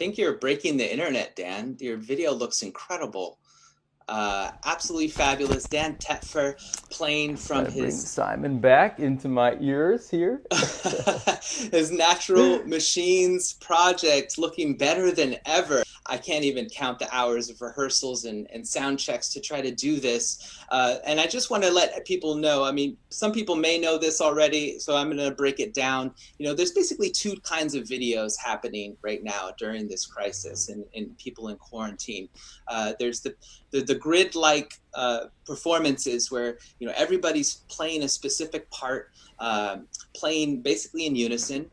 think you're breaking the internet, Dan. Your video looks incredible. Absolutely fabulous. Dan Tepfer playing from Bring Simon back into my ears here. his Natural Machines project, looking better than ever. I can't even count the hours of rehearsals and sound checks to try to do this. And I just want to let people know, I mean, some people may know this already, so I'm going to break it down. You know, there's basically two kinds of videos happening right now during this crisis and people in quarantine. There's the grid-like performances where, you know, everybody's playing a specific part, playing basically in unison.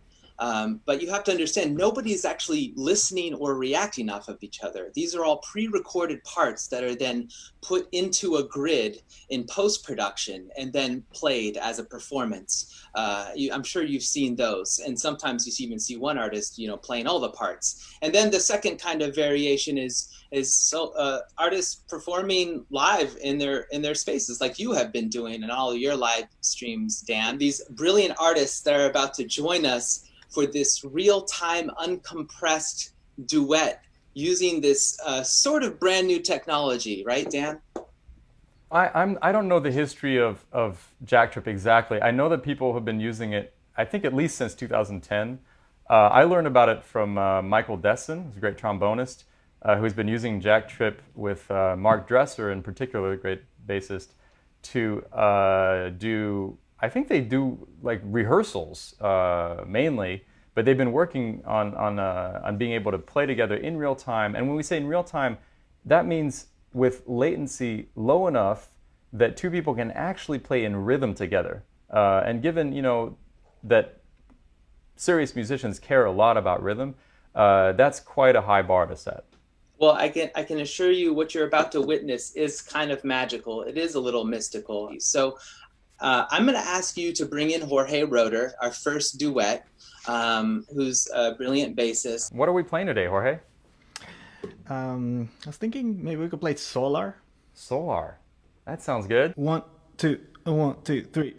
But you have to understand, nobody's actually listening or reacting off of each other. These are all pre-recorded parts that are then put into a grid in post-production and then played as a performance. I'm sure you've seen those. And sometimes you even see one artist, you know, playing all the parts. And then the second kind of variation is artists performing live in their spaces, like you have been doing in all of your live streams, Dan. These brilliant artists that are about to join us for this real-time uncompressed duet using this sort of brand new technology, right, Dan? I don't know the history of Jacktrip exactly. I know that people have been using it, I think at least since 2010. I learned about it from Michael Dessen, who's a great trombonist, who's been using Jacktrip with Mark Dresser, in particular, a great bassist, to do, I think they do like rehearsals mainly, but they've been working on being able to play together in real time. And when we say in real time, that means with latency low enough that two people can actually play in rhythm together. And given, you know, that serious musicians care a lot about rhythm, that's quite a high bar to set. Well, I can assure you what you're about to witness is kind of magical. It is a little mystical. So I'm going to ask you to bring in Jorge Roeder, our first duet, who's a brilliant bassist. What are we playing today, Jorge? I was thinking maybe we could play Solar. Solar. That sounds good. 1, 2, 1, 2, 3.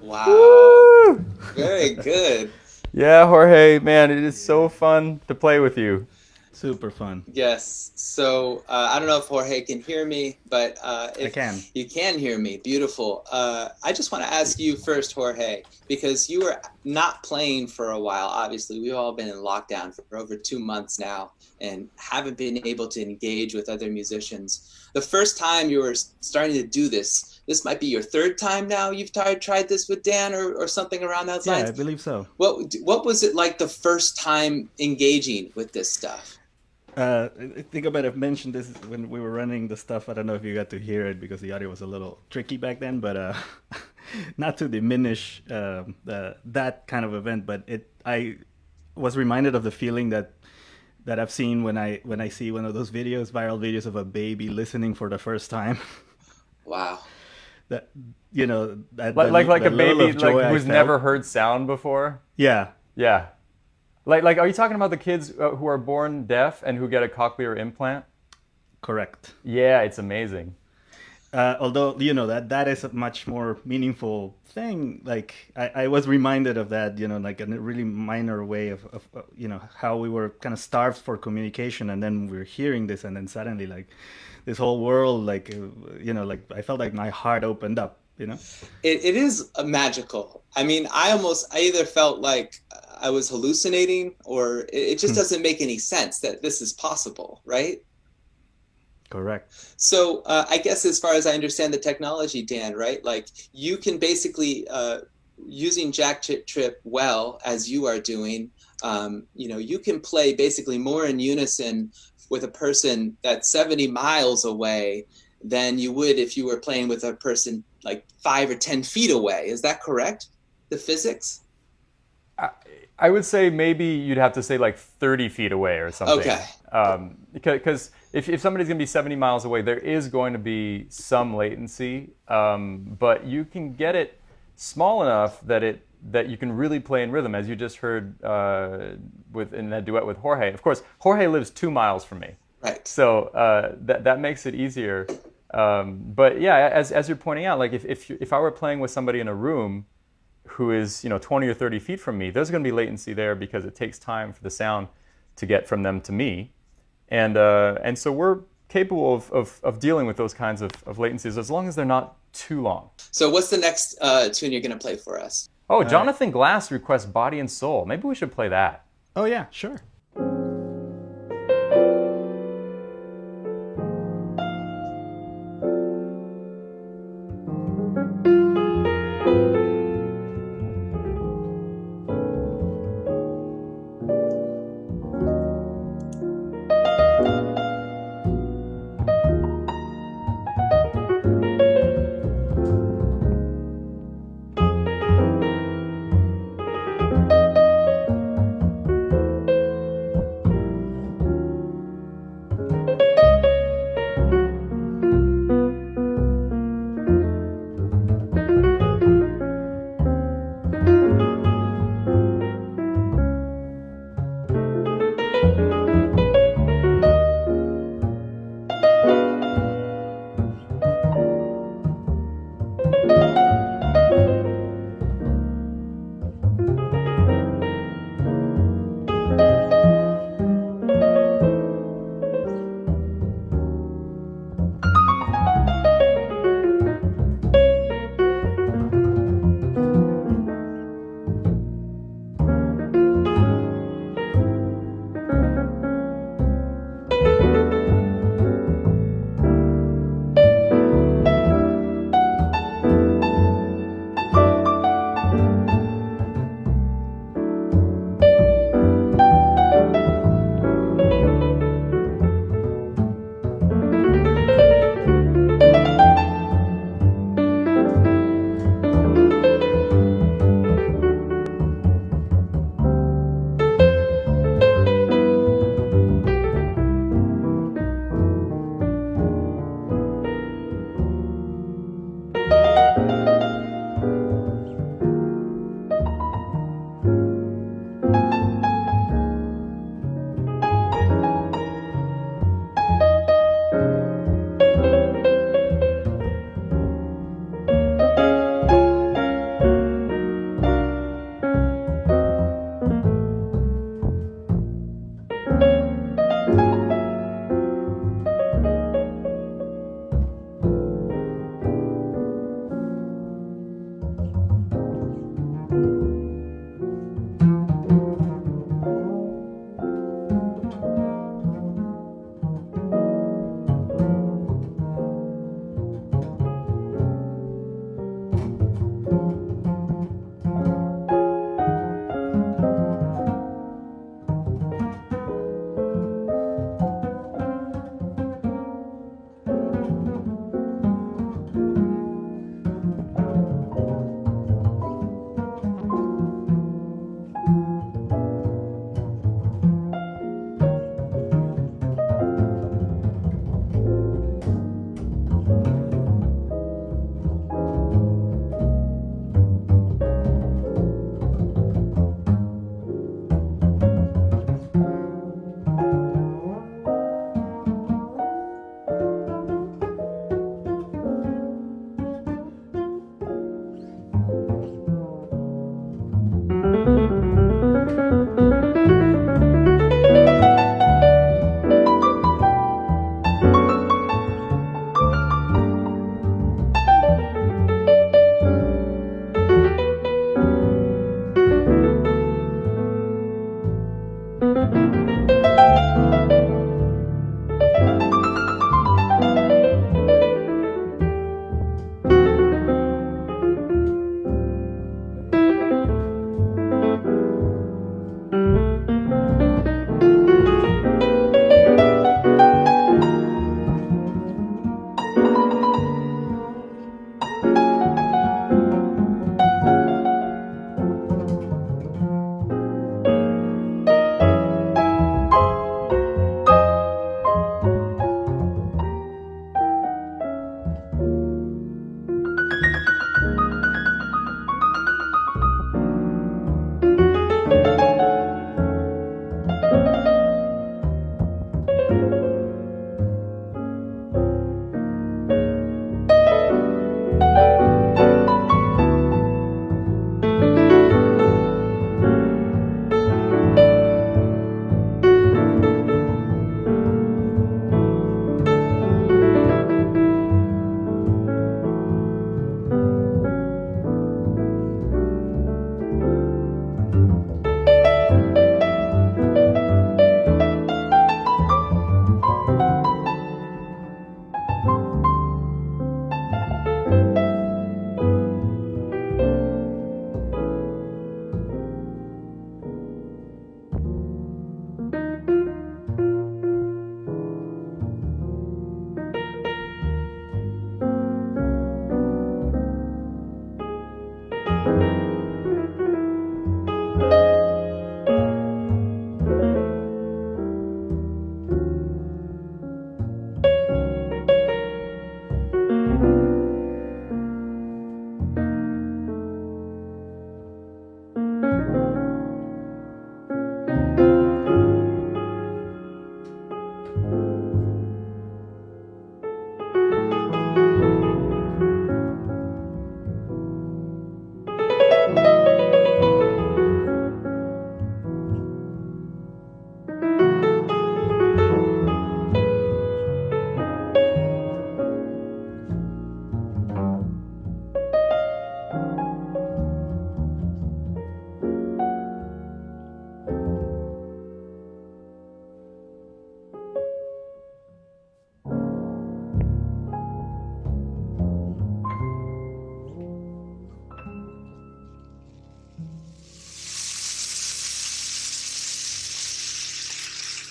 Wow. Woo! Very good. Yeah, Jorge, man, it is so fun to play with you. Super fun. Yes. So I don't know if Jorge can hear me, but I if can. you can hear me, beautiful. I just want to ask you first, Jorge, because you were not playing for a while. Obviously, we've all been in lockdown for over 2 months now and haven't been able to engage with other musicians. The first time you were starting to do this might be your third time now you've tried this with Dan or something around those lines. Yeah, I believe so. What was it like the first time engaging with this stuff? I think I might have mentioned this when we were running the stuff. I don't know if you got to hear it because the audio was a little tricky back then, but not to diminish that kind of event, but I was reminded of the feeling that I've seen when I see one of those videos, viral videos of a baby listening for the first time. Wow. That that Like the a baby level of joy I who's felt. never heard sound before. Yeah. Yeah. Like, are you talking about the kids who are born deaf and who get a cochlear implant? Correct. Yeah, it's amazing. Although that is a much more meaningful thing. Like I was reminded of that, like in a really minor way of how we were kind of starved for communication, and then we're hearing this, and then suddenly like this whole world, like like I felt like my heart opened up. It is magical. I mean, I either felt like I was hallucinating, or it just doesn't make any sense that this is possible, right? Correct. So I guess as far as I understand the technology, Dan, right? Like you can basically, using Jacktrip well, as you are doing, you can play basically more in unison with a person that's 70 miles away than you would if you were playing with a person like 5 or 10 feet away. Is that correct? The physics? I would say maybe you'd have to say like 30 feet away or something. Okay. Because if somebody's going to be 70 miles away, there is going to be some latency, but you can get it small enough that you can really play in rhythm, as you just heard in that duet with Jorge. Of course, Jorge lives 2 miles from me. Right. So that makes it easier. But yeah, as you're pointing out, like if I were playing with somebody in a room who is 20 or 30 feet from me, there's going to be latency there because it takes time for the sound to get from them to me, and so we're capable of dealing with those kinds of latencies as long as they're not too long. So what's the next tune you're going to play for us? Oh, Jonathan Glass requests Body and Soul. Maybe we should play that. Oh yeah, sure.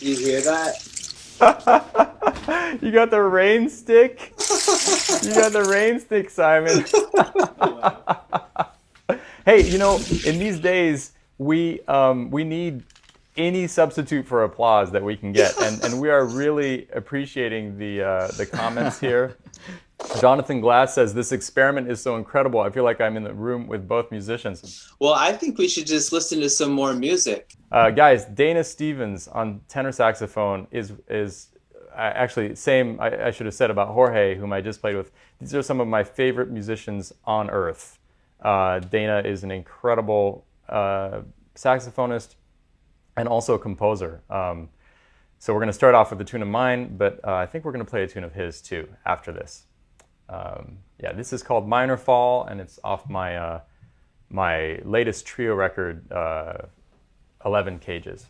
You hear that? You got the rain stick? You got the rain stick, Simon. Hey, you know, in these days, we need any substitute for applause that we can get, and we are really appreciating the comments here. Jonathan Glass says, this experiment is so incredible. I feel like I'm in the room with both musicians. Well, I think we should just listen to some more music. Guys, Dayna Stevens on tenor saxophone is actually same I should have said about Jorge, whom I just played with. These are some of my favorite musicians on earth. Dayna is an incredible saxophonist and also a composer. So we're going to start off with a tune of mine, but I think we're going to play a tune of his too after this. Yeah, this is called Minor Fall, and it's off my my latest trio record, 11 Cages.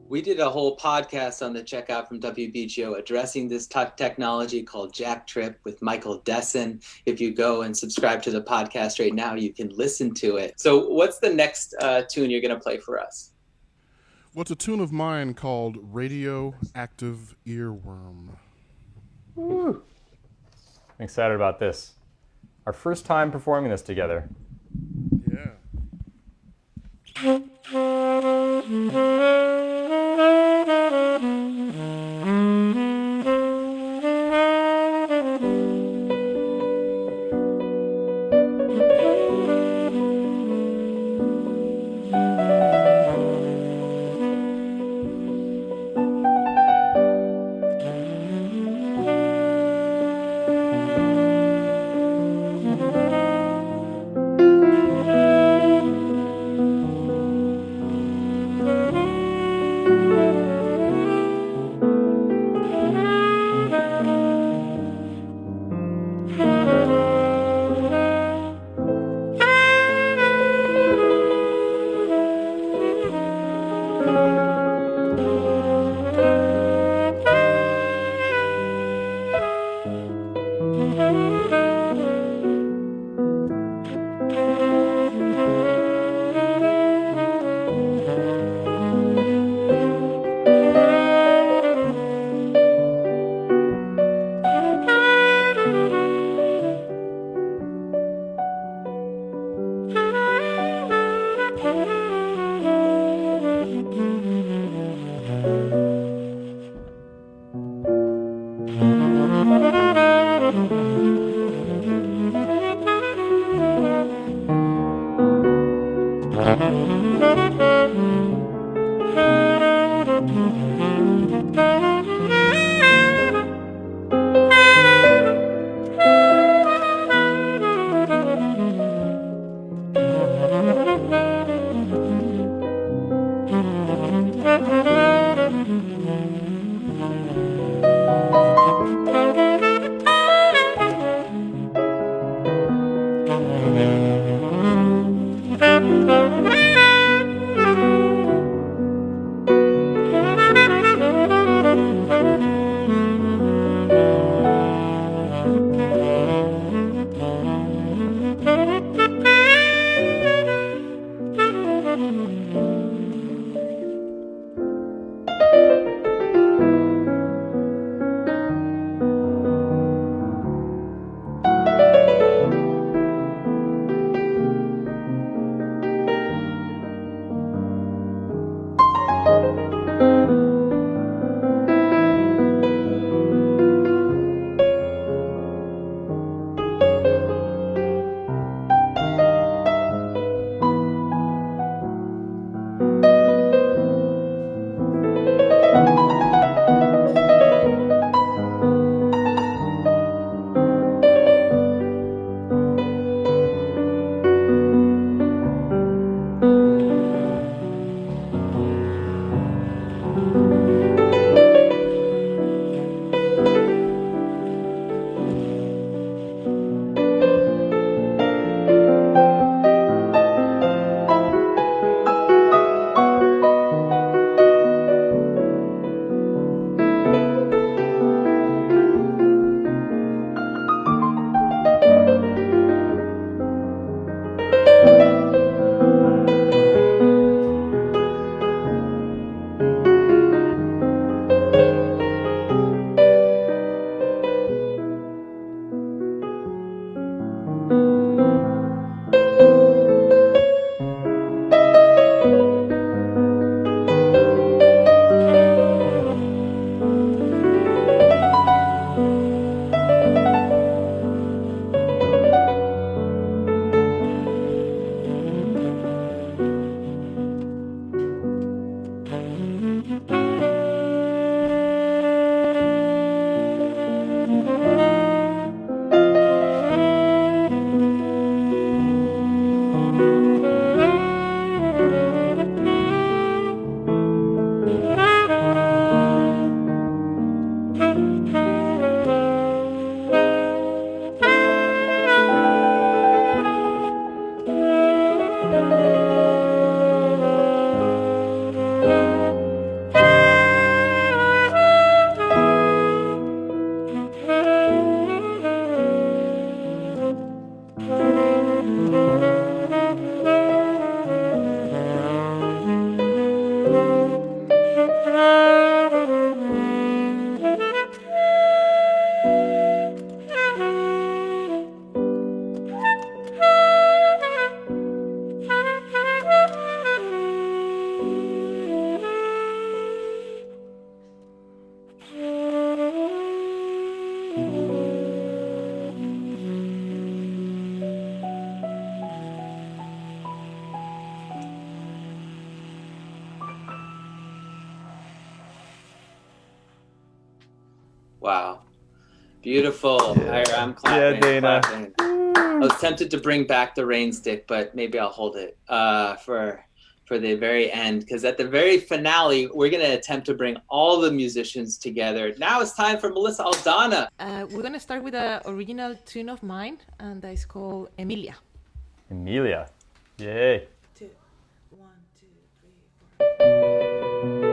We did a whole podcast on the Checkout from WBGO addressing this technology called Jacktrip with Michael Dessen. If you go and subscribe to the podcast right now, you can listen to it. So what's the next tune you're going to play for us? What's a tune of mine called Radioactive Earworm? Woo. I'm excited about this. Our first time performing this together. Yeah. Wow. Beautiful. I'm clapping. Yeah, Dayna. Clapping. I was tempted to bring back the rain stick, but maybe I'll hold it for the very end, because at the very finale, we're going to attempt to bring all the musicians together. Now it's time for Melissa Aldana. We're going to start with an original tune of mine, and that is called Emilia. Emilia. Yay. 2, 1, 2, 3, 4.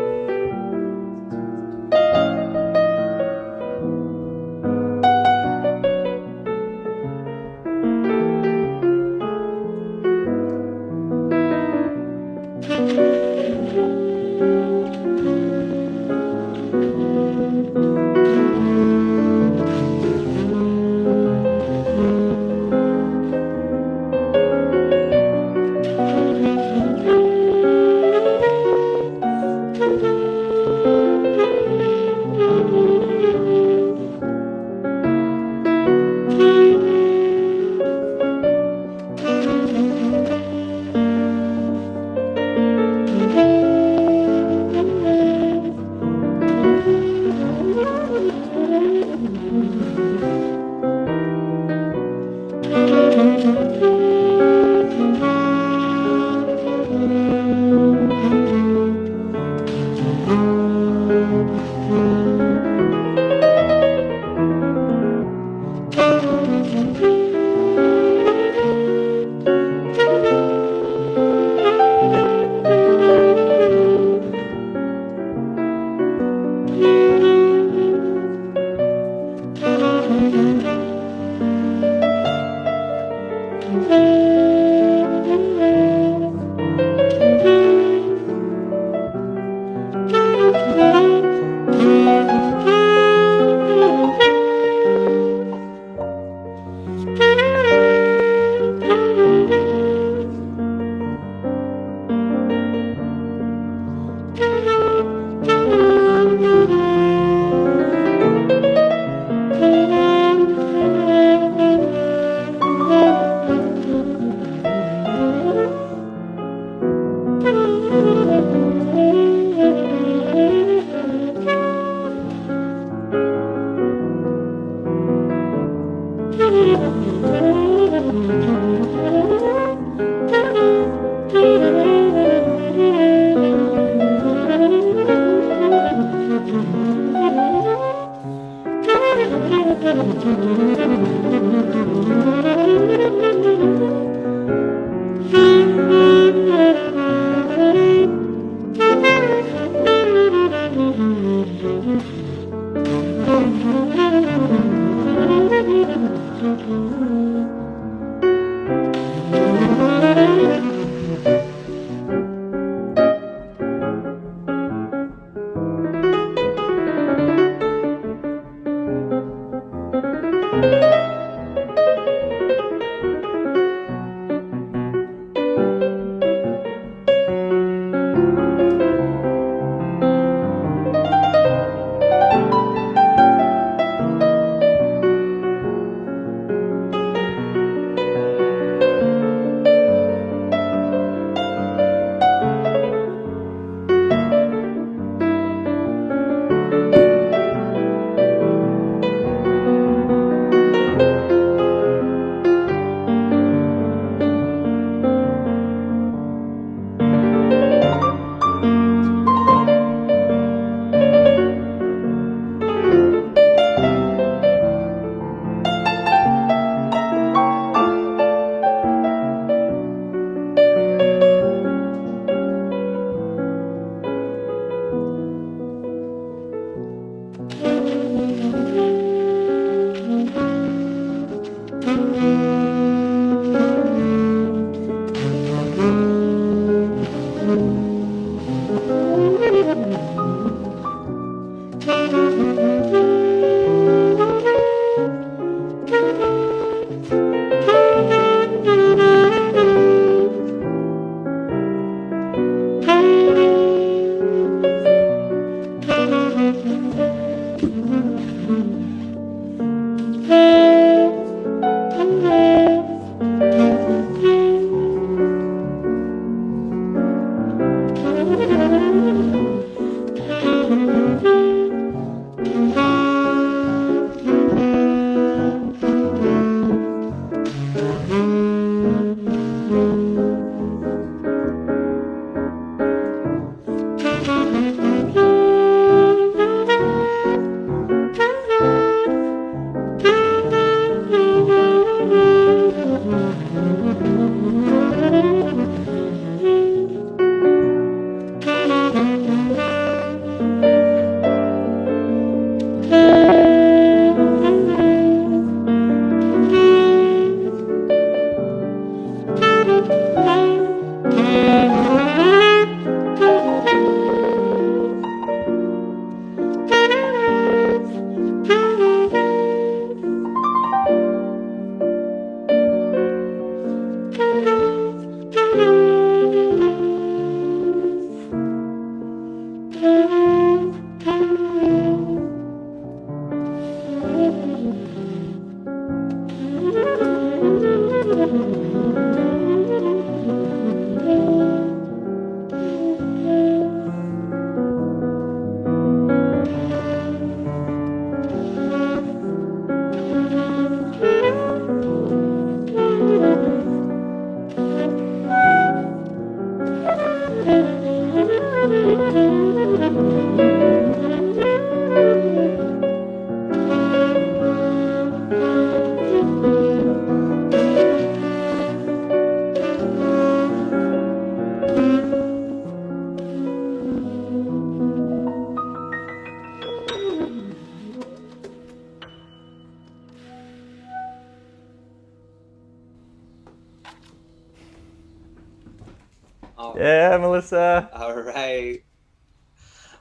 Yeah, Melissa. All right.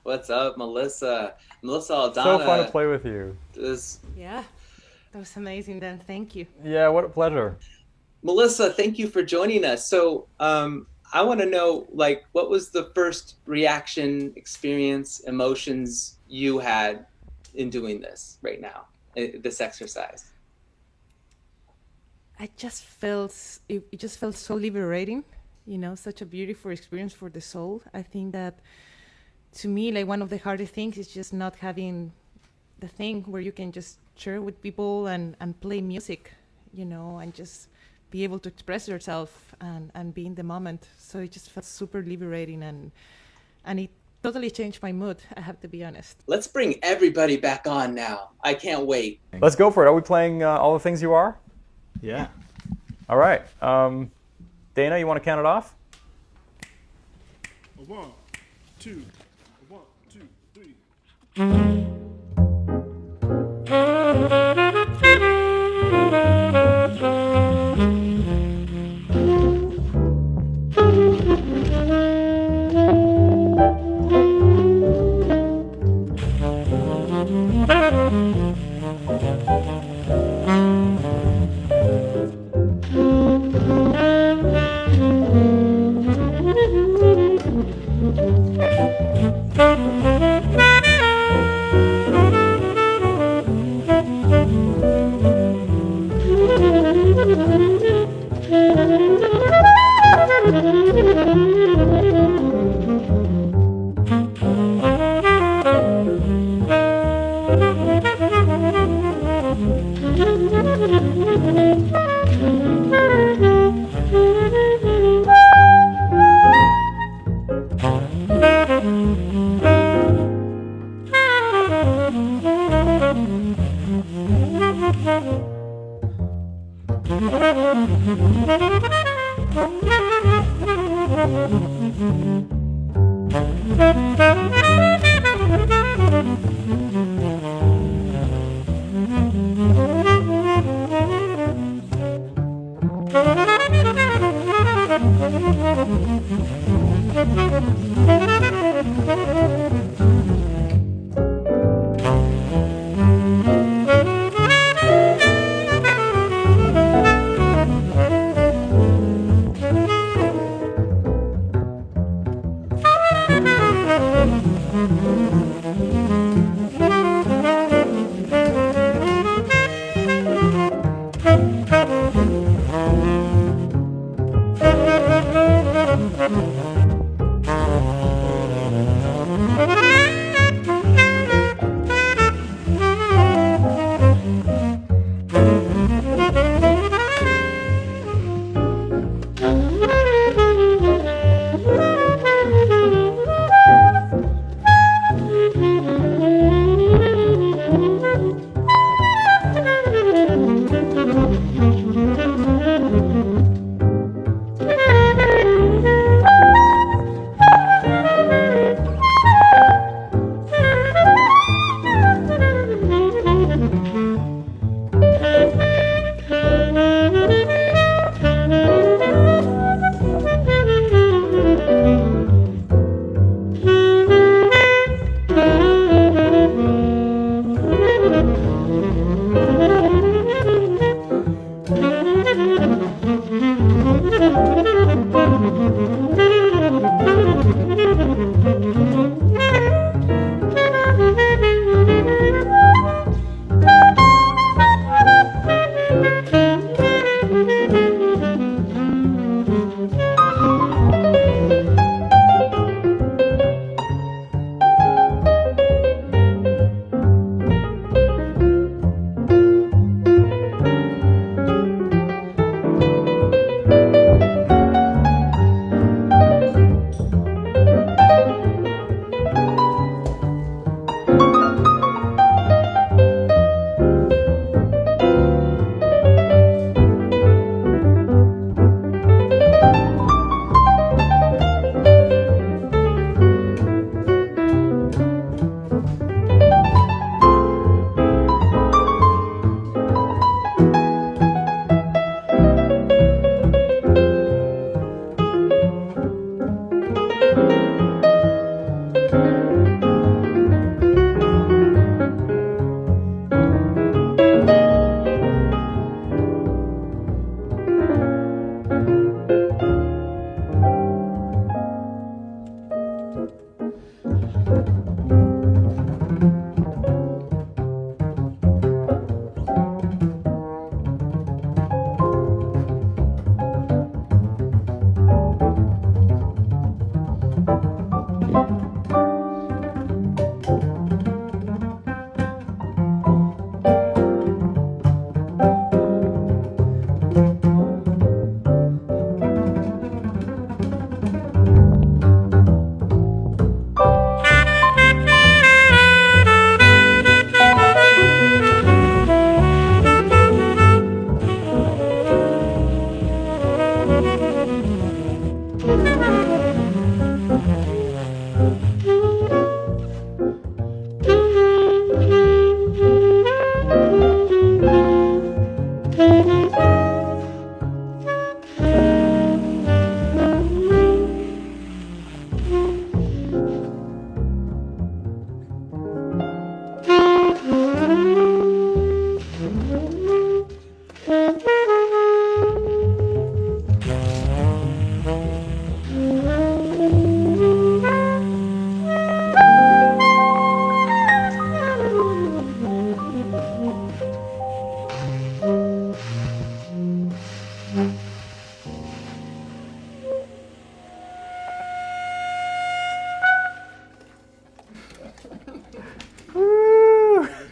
What's up, Melissa? Melissa Aldana. So fun to play with you. Yeah, that was amazing, Dan. Thank you. Yeah, what a pleasure. Melissa, thank you for joining us. So I want to know, like, what was the first reaction, experience, emotions you had in doing this right now, this exercise? It just felt so liberating, you know, such a beautiful experience for the soul. I think that, to me, like, one of the hardest things is just not having the thing where you can just share with people and play music, you know, and just be able to express yourself and be in the moment. So it just felt super liberating, and it totally changed my mood, I have to be honest. Let's bring everybody back on now. I can't wait. Let's go for it. Are we playing All the Things You Are? Yeah. All right. Dayna, you want to count it off? 1, 2, 1, 2, 3.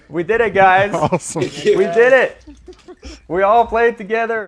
We did it, guys. Awesome. We did it. We all played together.